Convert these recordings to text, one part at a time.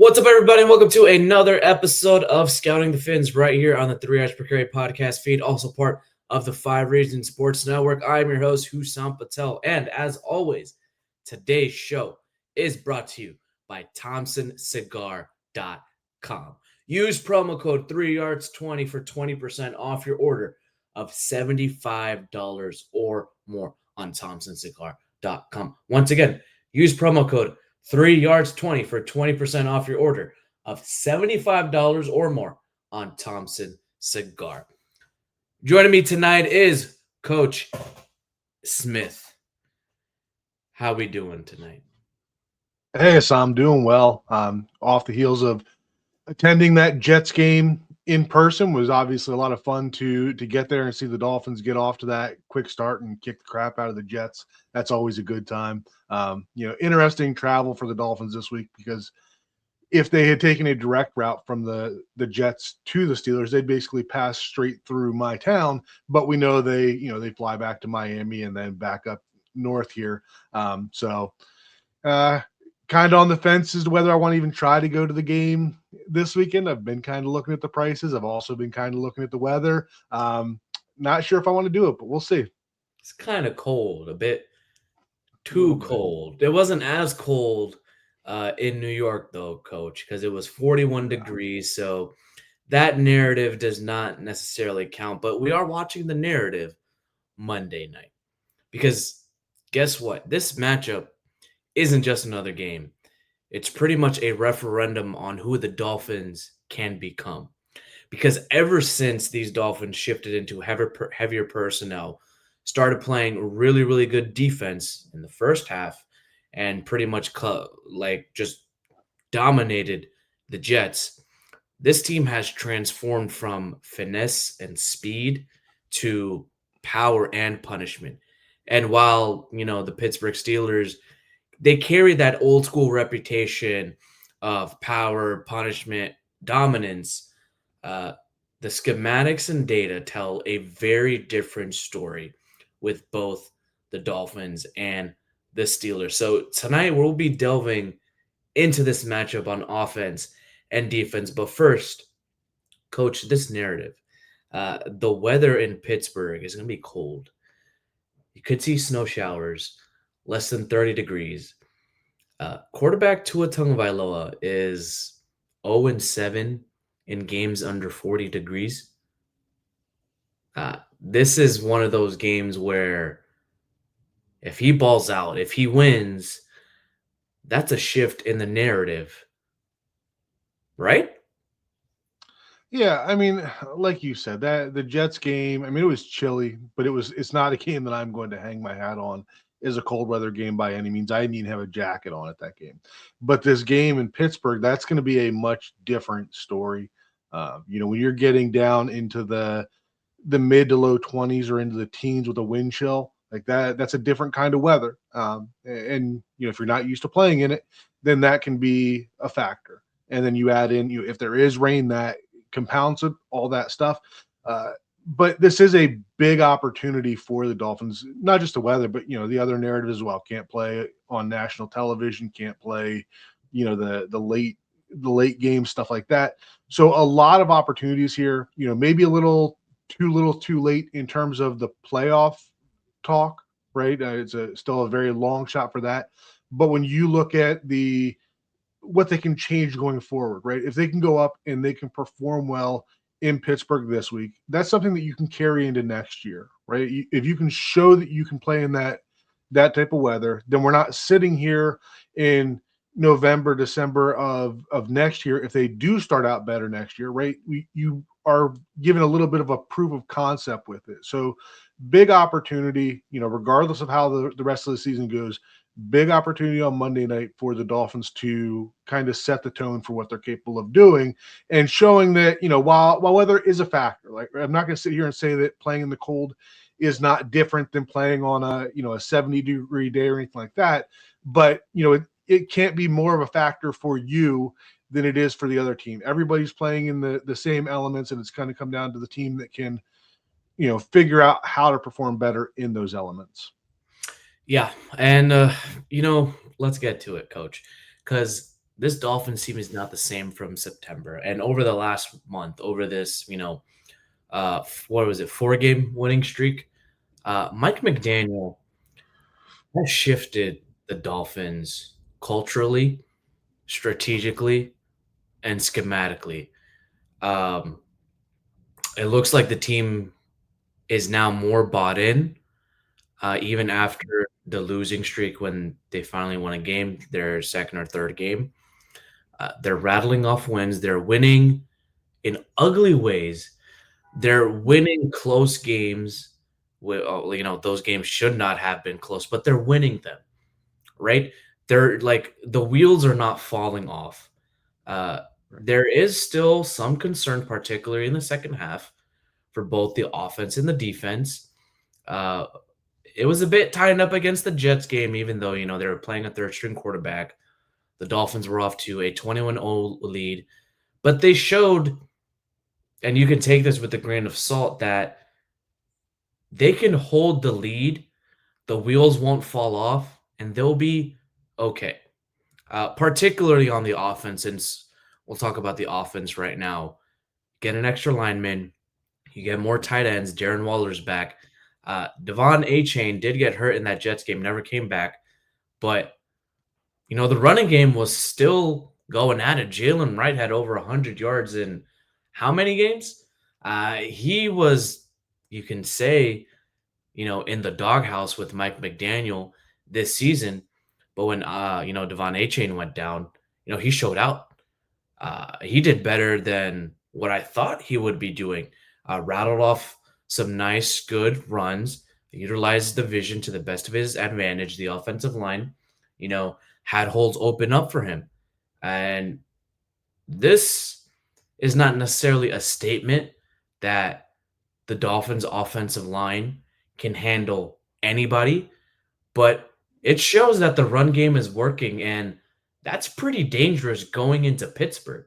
What's up, everybody, and welcome to another episode of Scouting the Fins right here on the 3 Yards Per Carry podcast feed, also part of the 5 Region Sports Network. I'm your host, Hussam Patel, and as always, today's show is brought to you by ThompsonCigar.com. Use promo code 3yards20 for 20% off your order of $75 or more on ThompsonCigar.com. Once again, use promo code 3yards20 for 20% off your order of $75 or more on Thompson Cigar. Joining me tonight is Coach Smith. How we doing tonight? Hey, so I'm doing well. Off the heels of attending that Jets game in person was obviously a lot of fun to get there and see the Dolphins get off to that quick start and kick the crap out of the Jets. That's always a good time. Interesting travel for the Dolphins this week because if they had taken a direct route from the Jets to the Steelers, they'd basically pass straight through my town. But we know they fly back to Miami and then back up north here. Kind of on the fence as to whether I want to even try to go to the game this weekend. I've been kind of looking at the prices. I've also been kind of looking at the weather. Not sure if I want to do it, but we'll see. It's kind of cold, a bit too cold. It wasn't as cold in New York, though, Coach, because it was 41 degrees. So that narrative does not necessarily count. But we are watching the narrative Monday night because guess what? This matchup isn't just another game. It's pretty much a referendum on who the Dolphins can become. Because ever since these Dolphins shifted into heavier personnel, started playing really, really good defense in the first half, and pretty much just dominated the Jets, this team has transformed from finesse and speed to power and punishment. And while, the Pittsburgh Steelers, they carry that old school reputation of power, punishment, dominance. The schematics and data tell a very different story with both the Dolphins and the Steelers. So tonight we'll be delving into this matchup on offense and defense. But first, Coach, this narrative. The weather in Pittsburgh is going to be cold. You could see snow showers, less than 30 degrees. Quarterback Tua Tagovailoa is 0-7 in games under 40 degrees. This is one of those games where if he balls out, if he wins, that's a shift in the narrative, right? Yeah, I mean, like you said, that the Jets game, I mean, it was chilly, but it's not a game that I'm going to hang my hat on as a cold weather game by any means. I didn't even have a jacket on at that game. But this game in Pittsburgh, that's going to be a much different story. When you're getting down into the mid to low 20s or into the teens with a wind chill like that's a different kind of weather. If you're not used to playing in it, then that can be a factor. And then you add in, if there is rain, that compounds it, all that stuff. But this is a big opportunity for the Dolphins, not just the weather, but, the other narrative as well. Can't play on national television, can't play, the late game, stuff like that. So a lot of opportunities here, maybe a little too late in terms of the playoff talk, right? It's still a very long shot for that. But when you look at what they can change going forward, right? If they can go up and they can perform well in Pittsburgh this week, that's something that you can carry into next year, right? If you can show that you can play in that type of weather, then we're not sitting here in November, December of next year. If they do start out better next year, right? You are given a little bit of a proof of concept with it. So big opportunity, regardless of how the rest of the season goes, big opportunity on Monday night for the Dolphins to kind of set the tone for what they're capable of doing and showing that, while weather is a factor, like I'm not going to sit here and say that playing in the cold is not different than playing on a 70-degree day or anything like that. But, it can't be more of a factor for you than it is for the other team. Everybody's playing in the same elements, and it's going to come down to the team that can, figure out how to perform better in those elements. Yeah, and let's get to it, Coach, because this Dolphins team is not the same from September. And over the last month, over this, what was it, 4 game winning streak, Mike McDaniel has shifted the Dolphins culturally, strategically, and schematically. Um, it looks like the team is now more bought in, even after the losing streak when they finally won a game, their second or third game. They're rattling off wins. They're winning in ugly ways. They're winning close games. Those games should not have been close, but they're winning them, right? They're like the wheels are not falling off. There is still some concern, particularly in the second half, for both the offense and the defense. Uh, it was a bit tied up against the Jets game, even though they were playing a third string quarterback. The Dolphins were off to a 21-0 lead, but they showed, and you can take this with a grain of salt, that they can hold the lead, the wheels won't fall off, and they'll be okay. Particularly on the offense, since we'll talk about the offense right now. Get an extra lineman, you get more tight ends. Darren Waller's back. Devon A-Chain did get hurt in that Jets game, never came back, but the running game was still going at it. Jalen Wright had over 100 yards in how many games? He was, you can say, in the doghouse with Mike McDaniel this season. But when, Devon A-Chain went down, he showed out. He did better than what I thought he would be doing. Rattled off some nice, good runs, utilized the vision to the best of his advantage. The offensive line, had holes open up for him. And this is not necessarily a statement that the Dolphins' offensive line can handle anybody, but it shows that the run game is working, and that's pretty dangerous going into Pittsburgh.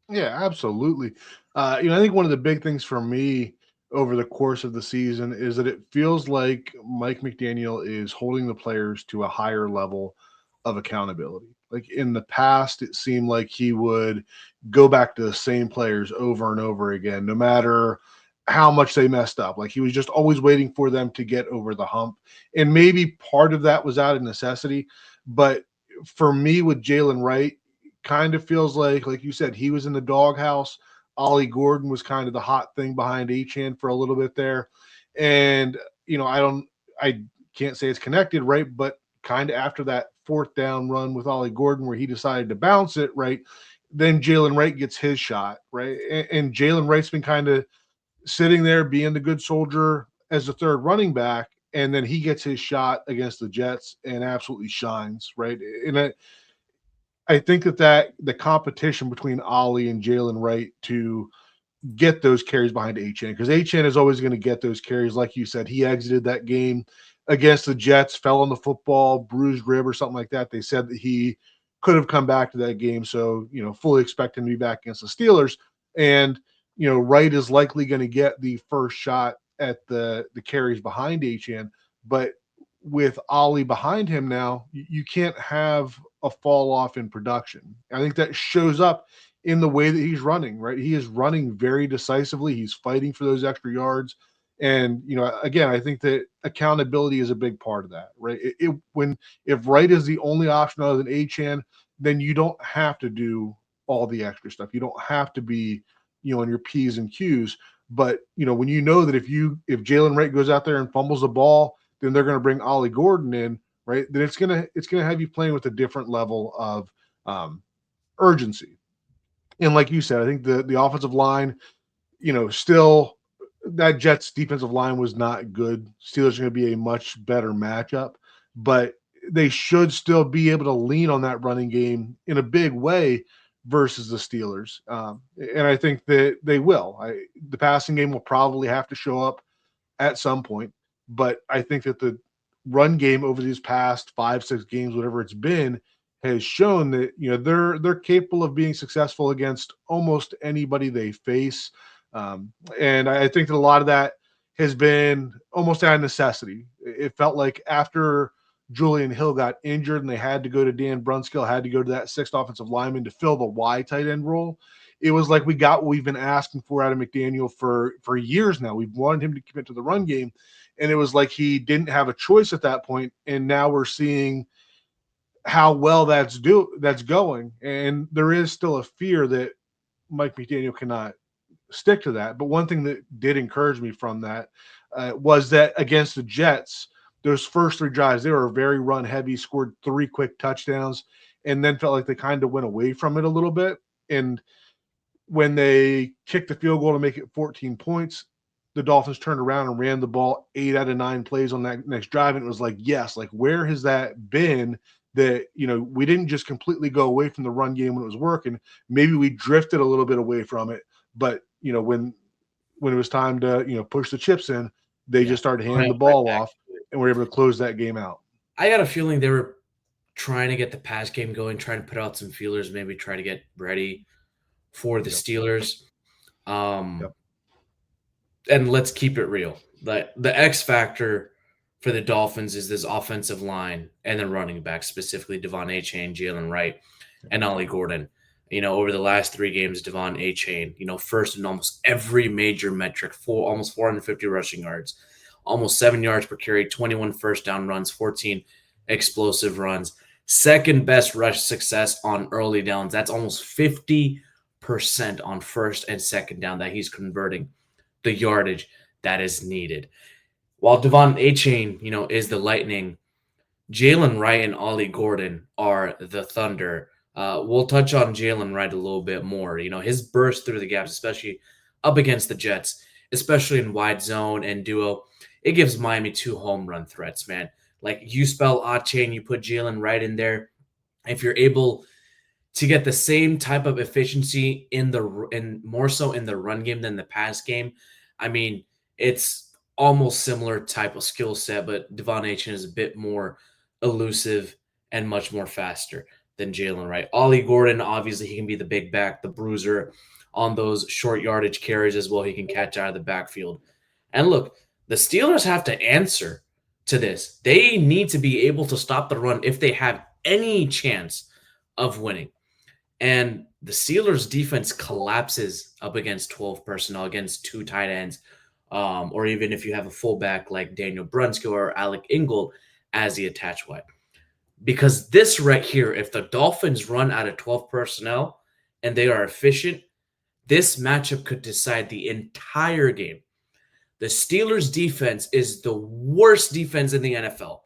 Yeah, absolutely. I think one of the big things for me over the course of the season is that it feels like Mike McDaniel is holding the players to a higher level of accountability. Like in the past, it seemed like he would go back to the same players over and over again, no matter how much they messed up. Like he was just always waiting for them to get over the hump. And maybe part of that was out of necessity. But for me, with Jalen Wright, kind of feels like you said, he was in the doghouse. Ollie Gordon was kind of the hot thing behind Achan for a little bit there. And, I can't say it's connected, right? But kind of after that fourth down run with Ollie Gordon where he decided to bounce it, right? Then Jalen Wright gets his shot, right? And Jalen Wright's been kind of sitting there being the good soldier as the third running back. And then he gets his shot against the Jets and absolutely shines, right? And I think that the competition between Ollie and Jalen Wright to get those carries behind Achane, because Achane is always going to get those carries. Like you said, he exited that game against the Jets, fell on the football, bruised rib or something like that. They said that he could have come back to that game. So, fully expect him to be back against the Steelers. And, Wright is likely going to get the first shot at the carries behind Achane. But with Ollie behind him now, you can't have a fall off in production. I think that shows up in the way that he's running, right? He is running very decisively. He's fighting for those extra yards. And, again, I think that accountability is a big part of that, right? If Wright is the only option other than Achan, then you don't have to do all the extra stuff. You don't have to be, on your P's and Q's. But, when that if Jalen Wright goes out there and fumbles the ball, then they're going to bring Ollie Gordon in, right? Then it's gonna have you playing with a different level of urgency. And like you said, I think the offensive line, still that Jets defensive line was not good. Steelers are going to be a much better matchup, but they should still be able to lean on that running game in a big way versus the Steelers. And I think that they will. The passing game will probably have to show up at some point, but I think that the run game over these past 5-6 games, whatever it's been, has shown that they're capable of being successful against almost anybody they face. And I think that a lot of that has been almost out of necessity. It felt like after Julian Hill got injured and they had to go to Dan Brunskill, had to go to that sixth offensive lineman to fill the Y tight end role. It was like we got what we've been asking for out of McDaniel for years now. We've wanted him to commit to the run game, and it was like he didn't have a choice at that point. And now we're seeing how well that's going, and there is still a fear that Mike McDaniel cannot stick to that. But one thing that did encourage me from that was that against the Jets, those first 3 drives, they were very run heavy, scored 3 quick touchdowns, and then felt like they kind of went away from it a little bit. And when they kicked the field goal to make it 14 points, the Dolphins turned around and ran the ball 8 out of 9 plays on that next drive. And it was like, yes, like where has that been that, we didn't just completely go away from the run game when it was working. Maybe we drifted a little bit away from it, but when it was time to, push the chips in, they just started handing the ball off and were able to close that game out. I got a feeling they were trying to get the pass game going, trying to put out some feelers, maybe try to get ready for the Steelers. And let's keep it real. The X factor for the Dolphins is this offensive line and the running back, specifically Devon Achane, Jalen Wright, and Ollie Gordon. Over the last 3 games, Devon Achane, first in almost every major metric, almost 450 rushing yards, almost 7 yards per carry, 21 first down runs, 14 explosive runs, second best rush success on early downs. That's almost 50% on first and second down that he's converting the yardage that is needed. While Devon Achane, is the lightning, Jalen Wright and Ollie Gordon are the thunder. We'll touch on Jalen Wright a little bit more. His burst through the gaps, especially up against the Jets, especially in wide zone and duo, it gives Miami 2 home run threats, man. Like you spell Achane, you put Jalen Wright in there. If you're able to get the same type of efficiency and more so in the run game than the pass game, I mean, it's almost similar type of skill set, but Devon Achane is a bit more elusive and much more faster than Jalen Wright. Ollie Gordon, obviously, he can be the big back, the bruiser on those short yardage carries as well. He can catch out of the backfield. And look, the Steelers have to answer to this. They need to be able to stop the run if they have any chance of winning. And the Steelers defense collapses up against 12 personnel, against 2 tight ends, or even if you have a fullback like Daniel Brunskill or Alec Ingold as the attached wide. Because this right here, if the Dolphins run out of 12 personnel and they are efficient, this matchup could decide the entire game. The Steelers' defense is the worst defense in the NFL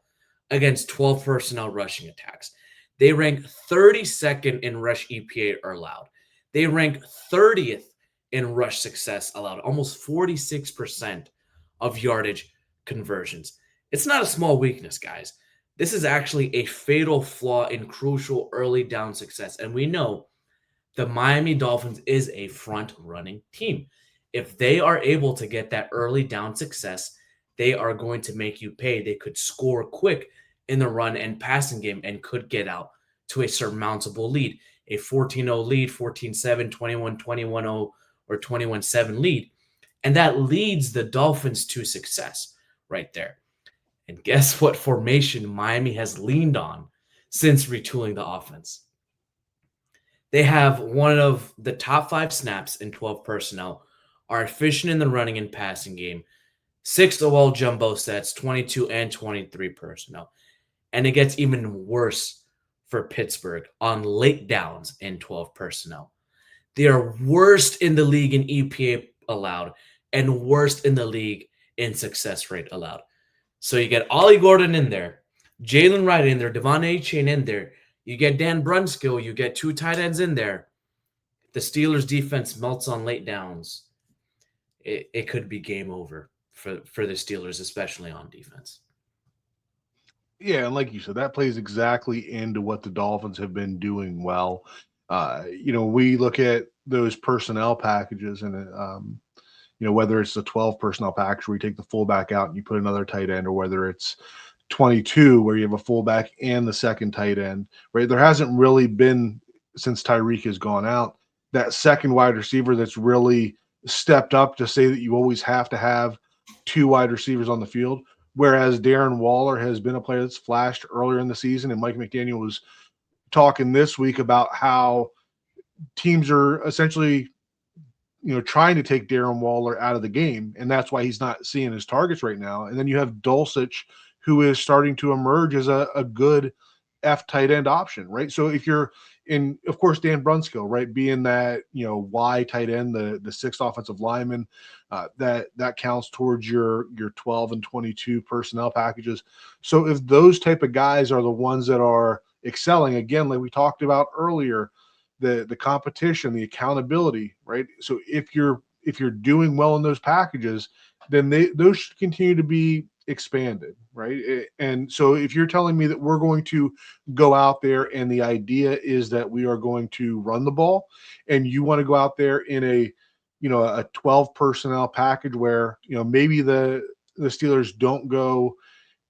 against 12 personnel rushing attacks. They rank 32nd in rush EPA allowed. They rank 30th in rush success allowed, almost 46% of yardage conversions. It's not a small weakness, guys. This is actually a fatal flaw in crucial early down success. And we know the Miami Dolphins is a front-running team. If they are able to get that early down success, they are going to make you pay. They could score quick in the run and passing game and could get out to a surmountable lead, a 14-0 lead, 14-7, 21-21-0, or 21-7 lead. And that leads the Dolphins to success right there. And guess what formation Miami has leaned on since retooling the offense? They have one of the top 5 snaps in 12 personnel, are efficient in the running and passing game, 6 OL jumbo sets, 22 and 23 personnel. And it gets even worse for Pittsburgh on late downs in 12 personnel. They are worst in the league in EPA allowed and worst in the league in success rate allowed. So you get Ollie Gordon in there, Jalen Wright in there, Devon Achane in there. You get Dan Brunskill. You get 2 tight ends in there. The Steelers' defense melts on late downs. It could be game over for the Steelers, especially on defense. Yeah, and like you said, that plays exactly into what the Dolphins have been doing well. We look at those personnel packages and, whether it's the 12 personnel package where you take the fullback out and you put another tight end, or whether it's 22 where you have a fullback and the second tight end, right? There hasn't really been, since Tyreek has gone out, that second wide receiver that's really stepped up to say that you always have to have 2 wide receivers on the field. whereas Darren Waller has been a player that's flashed earlier in the season, and Mike McDaniel was talking this week about how teams are essentially, trying to take Darren Waller out of the game, and that's why he's not seeing his targets right now. And then you have Dulcich, who is starting to emerge as a good F tight end option, right? So if you're in, of course, Dan Brunskill, right, being that Y tight end, the sixth offensive lineman, that counts towards your 12 and 22 personnel packages. So if those type of guys are the ones that are excelling, again, like we talked about earlier, the competition, the accountability, right? So if you're doing well in those packages, then those should continue to be expanded, right? And so if you're telling me that we're going to go out there and the idea is that we are going to run the ball, and you want to go out there in a 12 personnel package where maybe the Steelers don't go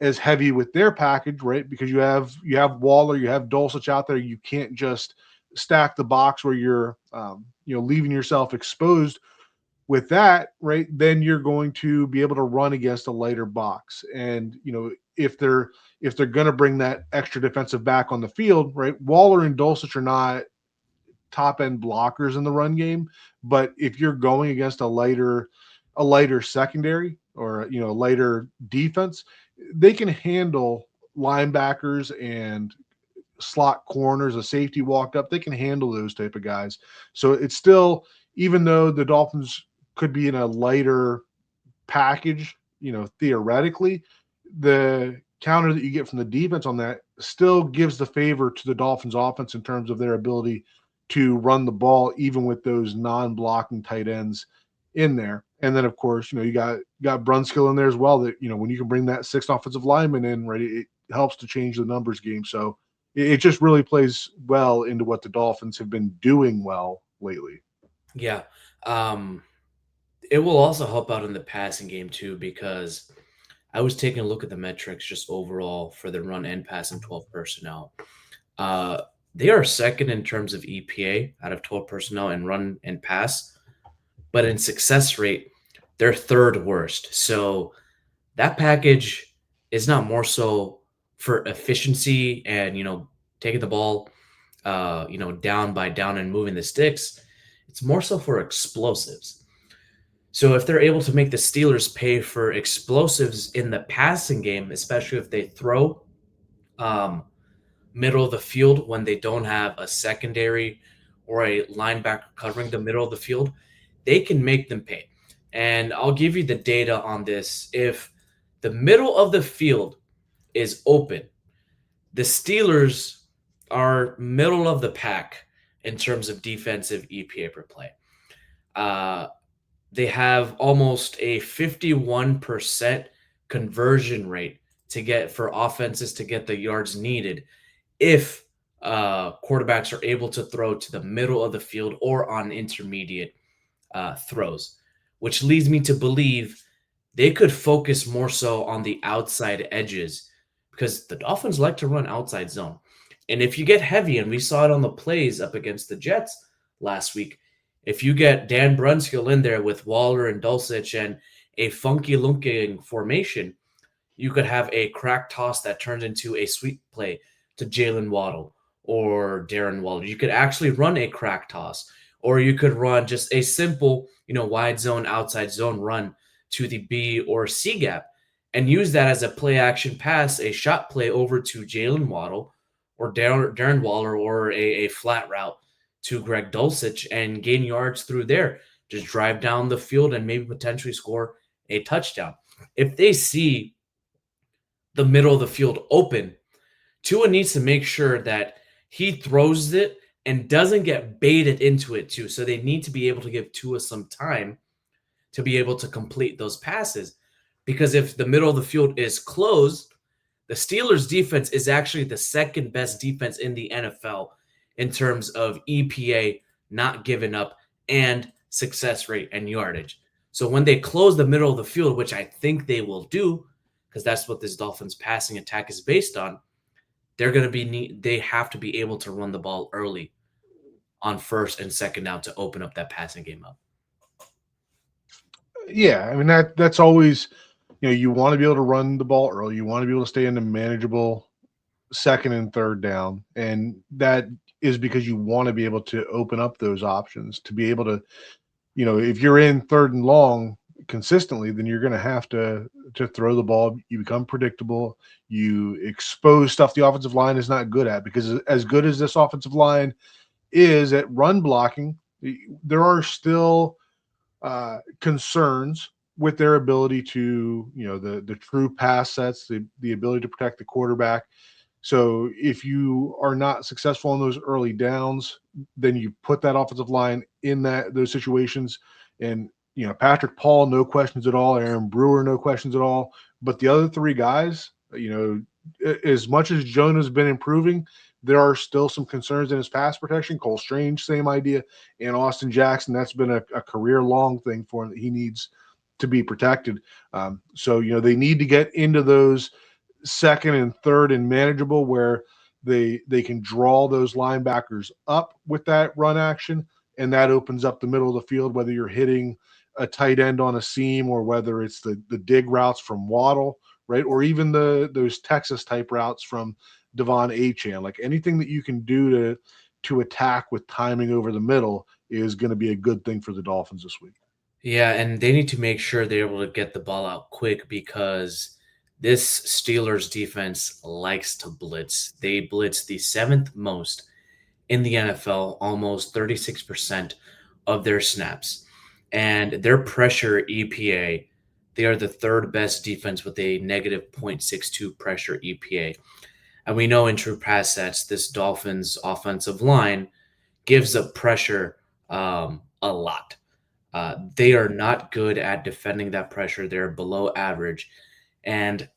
as heavy with their package, right? Because you have Waller, you have Dulcich out there. You can't just stack the box where you're leaving yourself exposed with that, right? Then you're going to be able to run against a lighter box. And if they're going to bring that extra defensive back on the field, right? Waller and Dulcich are not top end blockers in the run game, but if you're going against a lighter secondary or a lighter defense, they can handle linebackers and slot corners, a safety walked up. They can handle those type of guys. So it's still, even though the Dolphins could be in a lighter package, theoretically, the counter that you get from the defense on that still gives the favor to the Dolphins offense in terms of their ability to run the ball, even with those non-blocking tight ends in there. And then, of course, you got Brunskill in there as well. That when you can bring that sixth offensive lineman in, right, it helps to change the numbers game. So it just really plays well into what the Dolphins have been doing well lately. Yeah. It will also help out in the passing game too, because I was taking a look at the metrics just overall for the run and pass and 12 personnel. Uh, they are second in terms of EPA out of 12 personnel and run and pass, but in success rate, they're third worst. So that package is not more so for efficiency and taking the ball down by down and moving the sticks. It's more so for explosives. So if they're able to make the Steelers pay for explosives in the passing game, especially if they throw um, middle of the field when they don't have a secondary or a linebacker covering the middle of the field, they can make them pay. And I'll give you the data on this. If the middle of the field is open, the Steelers are middle of the pack in terms of defensive EPA per play. They have almost a 51% conversion rate to get for offenses to get the yards needed if quarterbacks are able to throw to the middle of the field or on intermediate throws, which leads me to believe they could focus more so on the outside edges because the Dolphins like to run outside zone. And if you get heavy, and we saw it on the plays up against the Jets last week, if you get Dan Brunskill in there with Waller and Dulcich and a funky looking formation, you could have a crack toss that turns into a sweep play to Jalen Waddle or Darren Waller. You could actually run a crack toss, or you could run just a simple, wide zone, outside zone run to the B or C gap and use that as a play action pass, a shot play over to Jalen Waddle or Darren Waller, or a flat route to Greg Dulcich and gain yards through there. Just drive down the field and maybe potentially score a touchdown. If they see the middle of the field open, Tua needs to make sure that he throws it and doesn't get baited into it too. So they need to be able to give Tua some time to be able to complete those passes. Because if the middle of the field is closed, the Steelers defense is actually the second best defense in the NFL in terms of EPA, not giving up, and success rate and yardage. So when they close the middle of the field, which I think they will do, because that's what this Dolphins passing attack is based on, they have to be able to run the ball early on first and second down to open up that passing game up. Yeah, I mean that's always You want to be able to run the ball early. You want to be able to stay in a manageable second and third down. And that is because you want to be able to open up those options to be able to, if you're in third and long consistently, then you're going to have to throw the ball. You become predictable. You expose stuff the offensive line is not good at, because as good as this offensive line is at run blocking, there are still concerns with their ability to, the true pass sets, the ability to protect the quarterback. So if you are not successful in those early downs, then you put that offensive line in those situations. And Patrick Paul, no questions at all. Aaron Brewer, no questions at all. But the other three guys, as much as Jonah's been improving, there are still some concerns in his pass protection. Cole Strange, same idea. And Austin Jackson, that's been a career-long thing for him that he needs to be protected. So they need to get into those second and third and manageable, where they can draw those linebackers up with that run action, and that opens up the middle of the field, whether you're hitting a tight end on a seam or whether it's the dig routes from Waddle, right? Or even those Texas type routes from Devon Achane. Like anything that you can do to attack with timing over the middle is going to be a good thing for the Dolphins this week. Yeah, and they need to make sure they're able to get the ball out quick because this Steelers defense likes to blitz. They blitz the seventh most in the NFL, almost 36% of their snaps. And their pressure EPA, they are the third best defense with a negative 0.62 pressure EPA. And we know in true pass sets, this Dolphins offensive line gives up pressure a lot. They are not good at defending that pressure. They're below average. And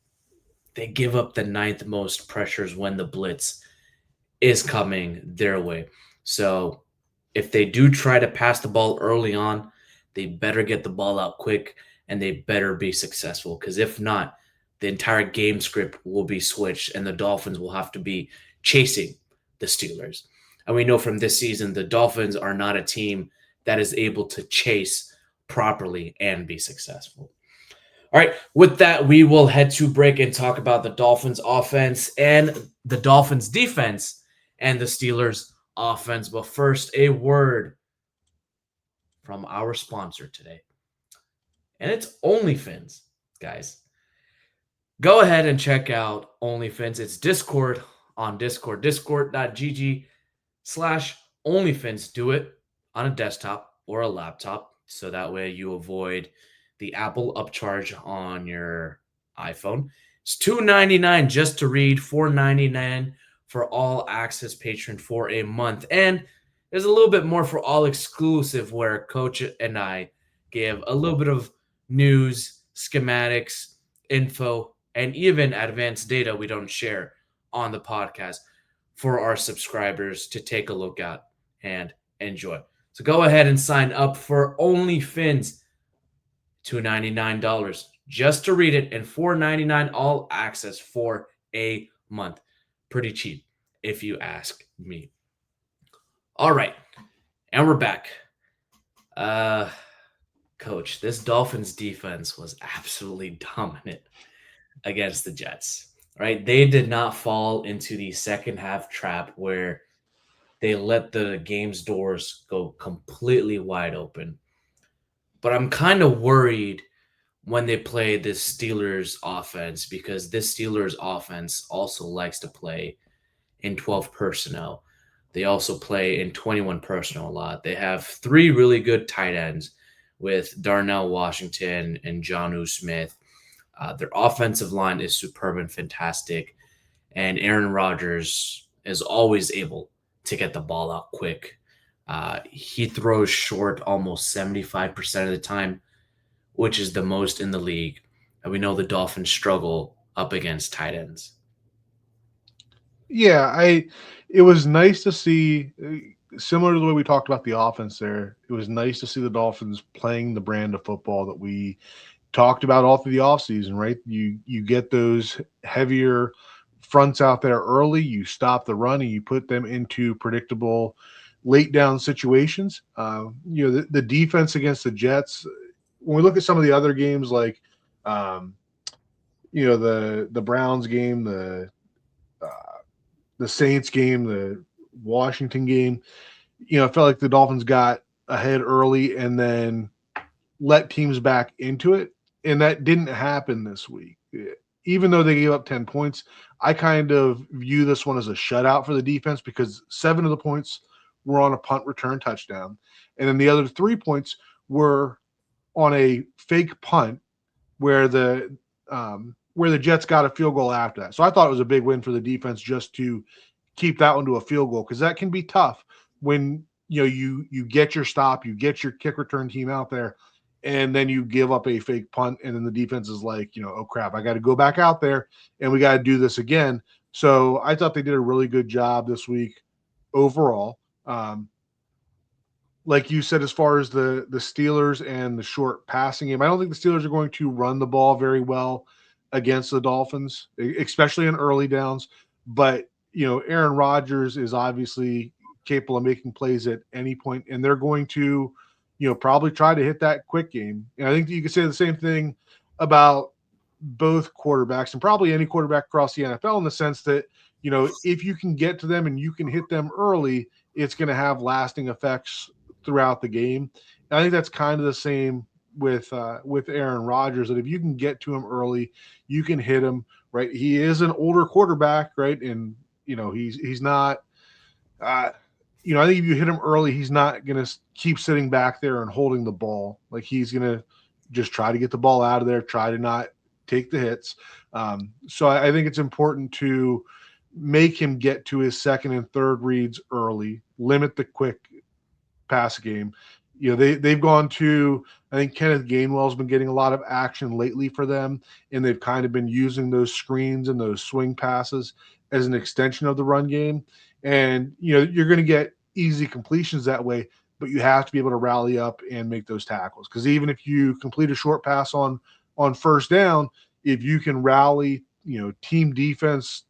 they give up the ninth most pressures when the blitz is coming their way. So if they do try to pass the ball early on, they better get the ball out quick and they better be successful. Because if not, the entire game script will be switched and the Dolphins will have to be chasing the Steelers. And we know from this season, the Dolphins are not a team that is able to chase properly and be successful. All right, with that, we will head to break and talk about the Dolphins offense and the Dolphins defense and the Steelers offense. But first, a word from our sponsor today. And it's OnlyFins, guys. Go ahead and check out OnlyFins. It's Discord on Discord, discord.gg/OnlyFins. Do it on a desktop or a laptop so that way you avoid the Apple upcharge on your iPhone. It's $2.99 just to read, $4.99 for all access patron for a month. And there's a little bit more for all exclusive where Coach and I give a little bit of news, schematics, info, and even advanced data we don't share on the podcast for our subscribers to take a look at and enjoy. So go ahead and sign up for OnlyFins. $2.99 just to read it, and $4.99 all access for a month. Pretty cheap, if you ask me. All right, and we're back. Coach, this Dolphins defense was absolutely dominant against the Jets. Right? They did not fall into the second half trap where they let the game's doors go completely wide open. But I'm kind of worried when they play this Steelers offense because this Steelers offense also likes to play in 12 personnel. They also play in 21 personnel a lot. They have three really good tight ends with Darnell Washington and Jonnu Smith. Their offensive line is superb and fantastic. And Aaron Rodgers is always able to get the ball out quick. He throws short almost 75% of the time, which is the most in the league. And we know the Dolphins struggle up against tight ends. Yeah, it was nice to see, similar to the way we talked about the offense there, it was nice to see the Dolphins playing the brand of football that we talked about all through the offseason, right? You get those heavier fronts out there early, you stop the run, and you put them into predictable late down situations. The defense against the Jets, when we look at some of the other games like the Browns game, the Saints game, the Washington game, I felt like the Dolphins got ahead early and then let teams back into it. And that didn't happen this week. Even though they gave up 10 points, I kind of view this one as a shutout for the defense because 7 of the points were on a punt return touchdown. And then the other 3 points were on a fake punt where the Jets got a field goal after that. So I thought it was a big win for the defense just to keep that one to a field goal because that can be tough when you get your stop, you get your kick return team out there, and then you give up a fake punt, and then the defense is like, oh crap, I got to go back out there and we got to do this again. So I thought they did a really good job this week overall. Like you said, as far as the Steelers and the short passing game, I don't think the Steelers are going to run the ball very well against the Dolphins, especially in early downs. But, Aaron Rodgers is obviously capable of making plays at any point, and they're going to, probably try to hit that quick game. And I think that you could say the same thing about both quarterbacks and probably any quarterback across the NFL in the sense that, if you can get to them and you can hit them early, it's going to have lasting effects throughout the game. And I think that's kind of the same with Aaron Rodgers, that if you can get to him early, you can hit him, right? He is an older quarterback, right? And, he's not I think if you hit him early, he's not going to keep sitting back there and holding the ball. Like, he's going to just try to get the ball out of there, try to not take the hits. So I think it's important to make him get to his second and third reads early, limit the quick pass game. They've gone to, I think Kenneth Gainwell's been getting a lot of action lately for them, and they've kind of been using those screens and those swing passes as an extension of the run game. And, you're going to get easy completions that way, but you have to be able to rally up and make those tackles. Because even if you complete a short pass on first down, if you can rally, team defense,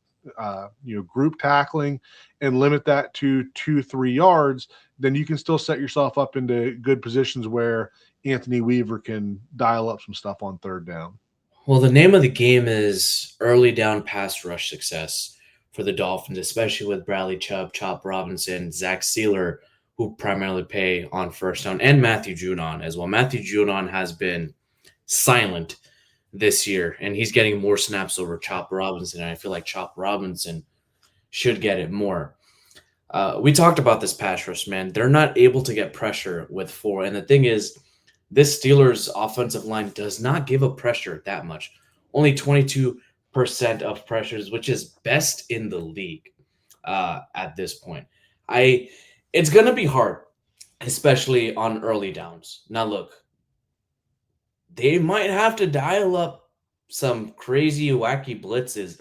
group tackling and limit that to 2-3 yards, then you can still set yourself up into good positions where Anthony Weaver can dial up some stuff on third down. Well, the name of the game is early down pass rush success for the Dolphins, especially with Bradley Chubb, Chop Robinson, Zach Sealer, who primarily play on first down, and Matthew Judon as well. Matthew Judon has been silent this year, and he's getting more snaps over Chop Robinson, and I feel like Chop Robinson should get it more. We talked about this pass rush, man. They're not able to get pressure with 4, and the thing is, this Steelers offensive line does not give up pressure that much. Only 22% of pressures, which is best in the league at this point. It's going to be hard, especially on early downs. Now, look, they might have to dial up some crazy, wacky blitzes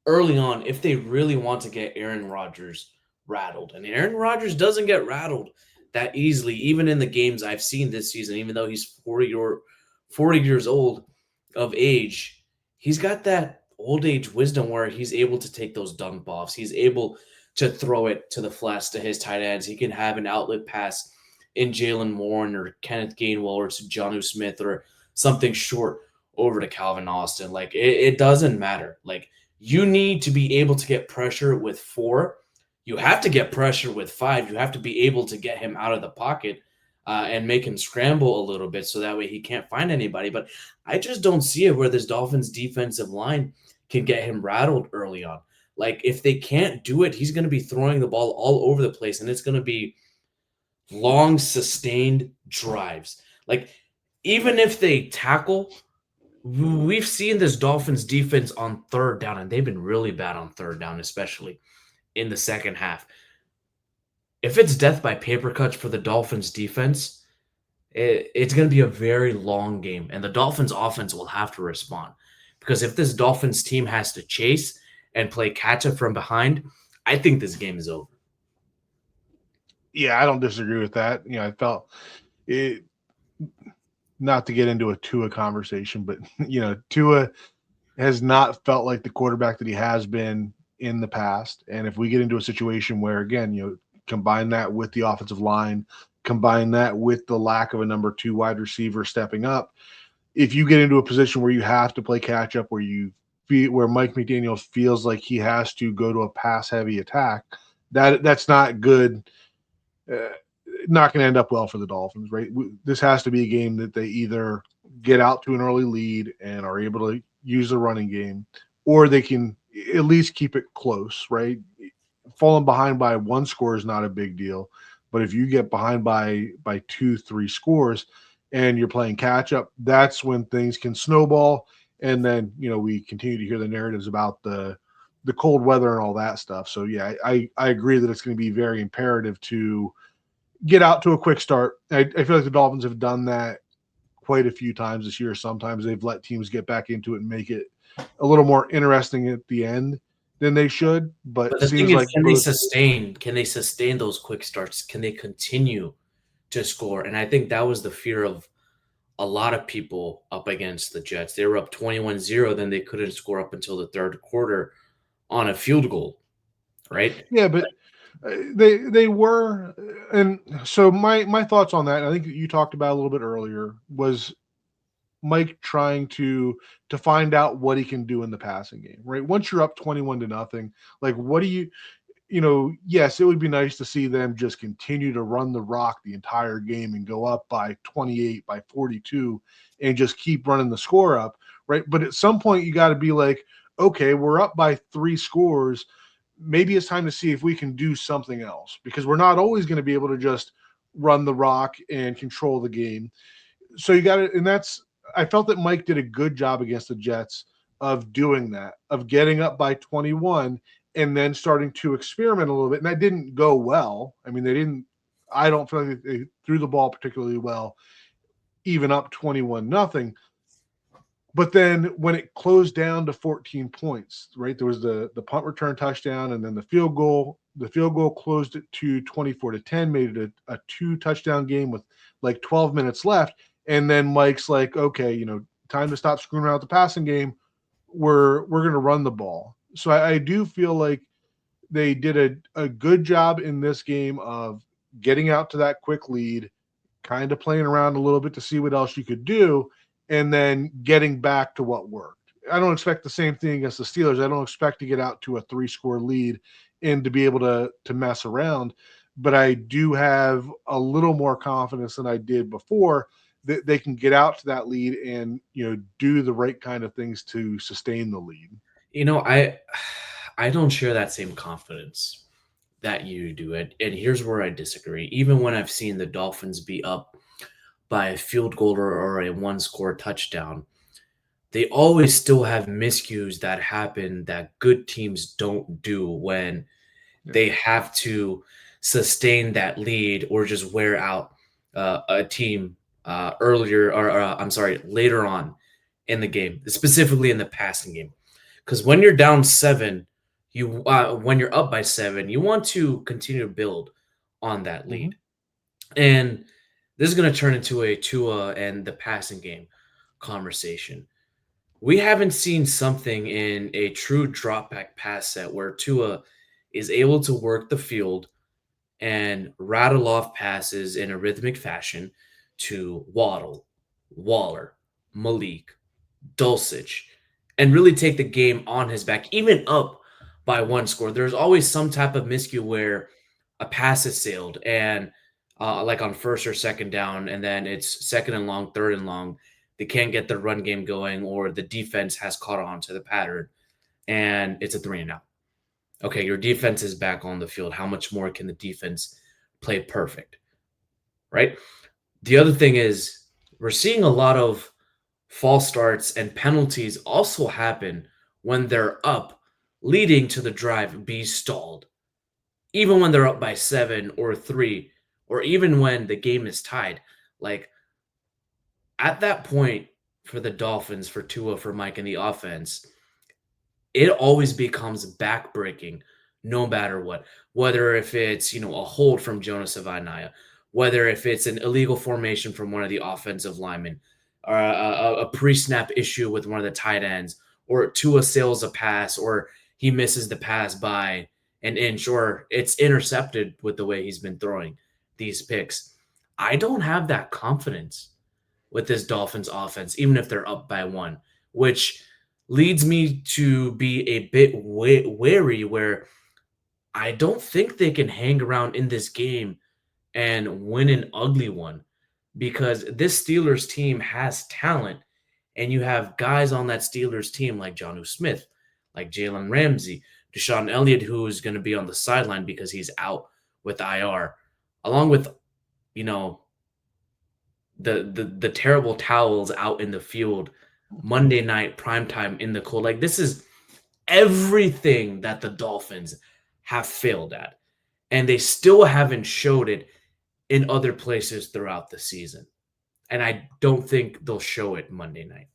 early on if they really want to get Aaron Rodgers rattled. And Aaron Rodgers doesn't get rattled that easily, even in the games I've seen this season, even though he's 40 years old of age. He's got that old age wisdom where he's able to take those dump offs. He's able to throw it to the flats to his tight ends. He can have an outlet pass in Jalen Warren or Kenneth Gainwell or to Jonnu Smith or something short over to Calvin Austin. Like, it doesn't matter. Like, you need to be able to get pressure with 4. You have to get pressure with 5. You have to be able to get him out of the pocket and make him scramble a little bit so that way he can't find anybody. But I just don't see it where this Dolphins defensive line can get him rattled early on. Like, if they can't do it, he's going to be throwing the ball all over the place, and it's going to be long, sustained drives. Like, even if they tackle, we've seen this Dolphins defense on third down, and they've been really bad on third down, especially in the second half. If it's death by paper cuts for the Dolphins defense, it's going to be a very long game, and the Dolphins offense will have to respond. Because if this Dolphins team has to chase and play catch up from behind, I think this game is over. Yeah, I don't disagree with that. I felt it, not to get into a Tua conversation, but Tua has not felt like the quarterback that he has been in the past. And if we get into a situation where, again, combine that with the offensive line, combine that with the lack of a number 2 wide receiver stepping up, if you get into a position where you have to play catch up, where Mike McDaniel feels like he has to go to a pass heavy attack, that's not good. Uh, Not going to end up well for the Dolphins, right? This has to be a game that they either get out to an early lead and are able to use the running game, or they can at least keep it close, right? Falling behind by one score is not a big deal, but if you get behind by 2-3 scores and you're playing catch up, that's when things can snowball. And then we continue to hear the narratives about the cold weather and all that stuff. So yeah, I agree that it's going to be very imperative to get out to a quick start. I feel like the Dolphins have done that quite a few times this year. Sometimes they've let teams get back into it and make it a little more interesting at the end than they should. But But it the thing seems is, like both. can they sustain those quick starts? Can they continue to score? And I think that was the fear of a lot of people up against the Jets. They were up 21-0, then they couldn't score up until the third quarter on a field goal, right? Yeah, but they were, and so my thoughts on that. I think you talked about a little bit earlier was Mike trying to find out what he can do in the passing game, right? Once you're up 21-0, like what do yes, it would be nice to see them just continue to run the rock the entire game and go up by 28, by 42, and just keep running the score up, right? But at some point, you got to be like, okay, we're up by 3 scores. Maybe it's time to see if we can do something else, because we're not always going to be able to just run the rock and control the game. So you got to, and I felt that Mike did a good job against the Jets of doing that, of getting up by 21 and then starting to experiment a little bit. And that didn't go well. I mean, I don't feel like they threw the ball particularly well, even up 21-0. But then when it closed down to 14 points, right, there was the punt return touchdown and then the field goal. The field goal closed it to 24-10, made it a 2-touchdown game with like 12 minutes left. And then Mike's like, okay, time to stop screwing around with the passing game. We're going to run the ball. So I do feel like they did a good job in this game of getting out to that quick lead, kind of playing around a little bit to see what else you could do, and then getting back to what worked. I don't expect the same thing against the Steelers. I don't expect to get out to a 3-score lead and to be able to mess around. But I do have a little more confidence than I did before that they can get out to that lead and do the right kind of things to sustain the lead. I don't share that same confidence that you do. And here's where I disagree. Even when I've seen the Dolphins be up by a field goal or a 1-score touchdown, they always still have miscues that happen that good teams don't do when they have to sustain that lead or just wear out a team later on in the game, specifically in the passing game. Because when you're down 7, when you're up by 7, you want to continue to build on that lead. Mm-hmm. And this is going to turn into a Tua and the passing game conversation. We haven't seen something in a true drop back pass set where Tua is able to work the field and rattle off passes in a rhythmic fashion to Waddle, Waller, Malik, Dulcich, and really take the game on his back, even up by 1 score. There's always some type of miscue where a pass is sailed and like on first or second down, and then it's second and long, third and long. They can't get the run game going, or the defense has caught on to the pattern, and it's a 3-and-out. Okay, your defense is back on the field. How much more can the defense play perfect, right? The other thing is we're seeing a lot of false starts and penalties also happen when they're up, leading to the drive be stalled. Even when they're up by 7 or 3, or even when the game is tied. Like, at that point for the Dolphins, for Tua, for Mike, and the offense, it always becomes backbreaking no matter what. Whether if it's, a hold from Jonas Savaiinaia, whether if it's an illegal formation from one of the offensive linemen, or a pre-snap issue with one of the tight ends, or Tua sails a pass, or he misses the pass by an inch, or it's intercepted with the way he's been throwing these picks. I don't have that confidence with this Dolphins offense, even if they're up by one, which leads me to be a bit wary where I don't think they can hang around in this game and win an ugly one because this Steelers team has talent, and you have guys on that Steelers team like Jonnu Smith, like Jalen Ramsey, Deshaun Elliott, who is going to be on the sideline because he's out with IR, along with you know the terrible towels out in the field Monday night primetime in the cold. Like this is everything that the Dolphins have failed at, and they still haven't showed it in other places throughout the season. And I don't think they'll show it Monday night.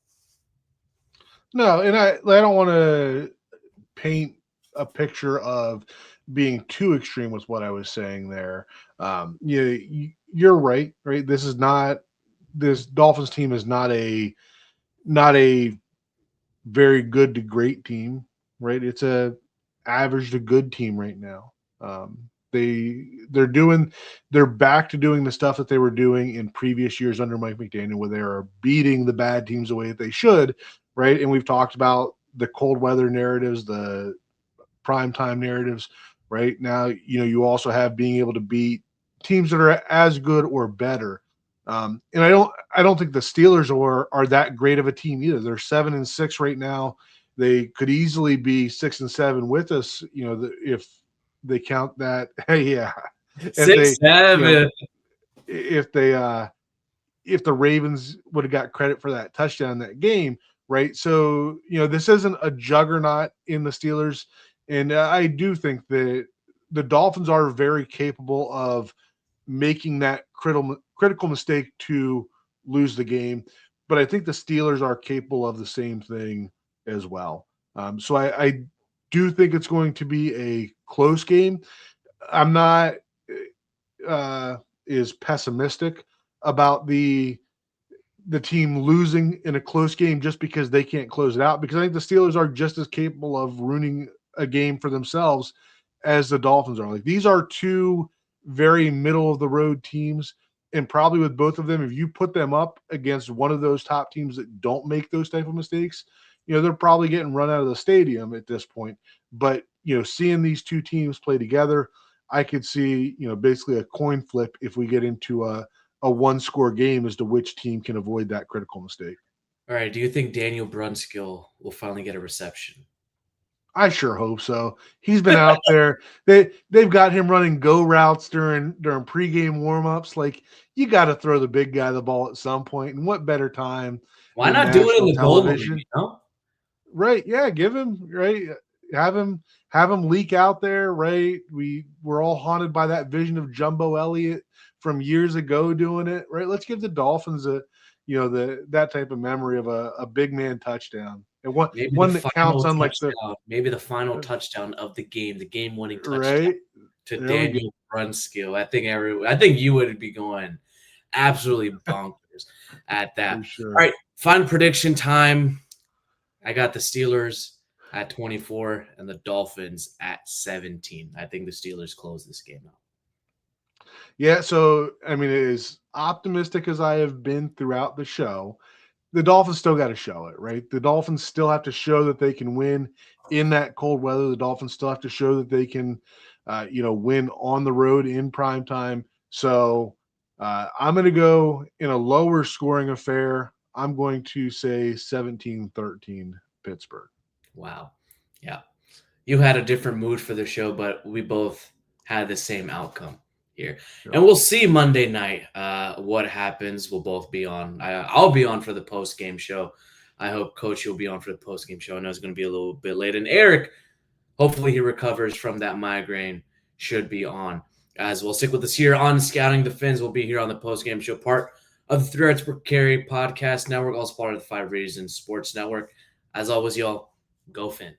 No, and I don't want to paint a picture of being too extreme with what I was saying there. You're right. Right, this Dolphins team is not a very good to great team. Right, it's a average to good team right now. They're back to doing the stuff that they were doing in previous years under Mike McDaniel, where they are beating the bad teams the way that they should, right? And we've talked about the cold weather narratives, the primetime narratives, right? Now, you also have being able to beat teams that are as good or better. And I don't think the Steelers are that great of a team either. They're 7-6 right now. They could easily be 6-7 with us, if they count that. Yeah, if they, 6-7. if they, if the Ravens would have got credit for that touchdown in that game, right? So this isn't a juggernaut in the Steelers, and I do think that the Dolphins are very capable of making that critical mistake to lose the game, but I think the Steelers are capable of the same thing as well. So I do think it's going to be a close game. I'm not as pessimistic about the team losing in a close game just because they can't close it out, because I think the Steelers are just as capable of ruining a game for themselves as the Dolphins are. Like, these are two very middle of the road teams, and probably with both of them, if you put them up against one of those top teams that don't make those type of mistakes, they're probably getting run out of the stadium at this point. But seeing these two teams play together, I could see basically a coin flip if we get into a one-score game as to which team can avoid that critical mistake. All right. Do you think Daniel Brunskill will finally get a reception? I sure hope so. He's been out there. They've got him running go routes during pregame warmups. Like, you got to throw the big guy the ball at some point. And what better time Why than not do it in national the gold television? line, Right? Yeah, give him right. Have him leak out there. Right? We're all haunted by that vision of Jumbo Elliott from years ago doing it. Right? Let's give the Dolphins that type of memory of a big man touchdown. And one that counts, unlike maybe the final touchdown of the game-winning touchdown right to there Daniel Brunskill. I think you would be going absolutely bonkers at that. for sure. All right, final prediction time. I got the Steelers at 24 and the Dolphins at 17. I think the Steelers close this game out. Yeah, so I mean, as optimistic as I have been throughout the show, the Dolphins still got to show it, right? The Dolphins still have to show that they can win in that cold weather. The Dolphins still have to show that they can, win on the road in prime time. So I'm going to go in a lower scoring affair. I'm going to say 17-13 Pittsburgh. Wow. Yeah. You had a different mood for the show, but we both had the same outcome here. Sure. And we'll see Monday night what happens. We'll both be on. I'll be on for the post-game show. I hope Coach will be on for the post-game show. I know it's going to be a little bit late. And Eric, hopefully he recovers from that migraine, should be on as well. Stick with us here on Scouting the Fins. We'll be here on the post-game show, part of the 3 Yards Per Carry podcast network, also part of the 5 Reasons Sports Network. As always, y'all, go Fins.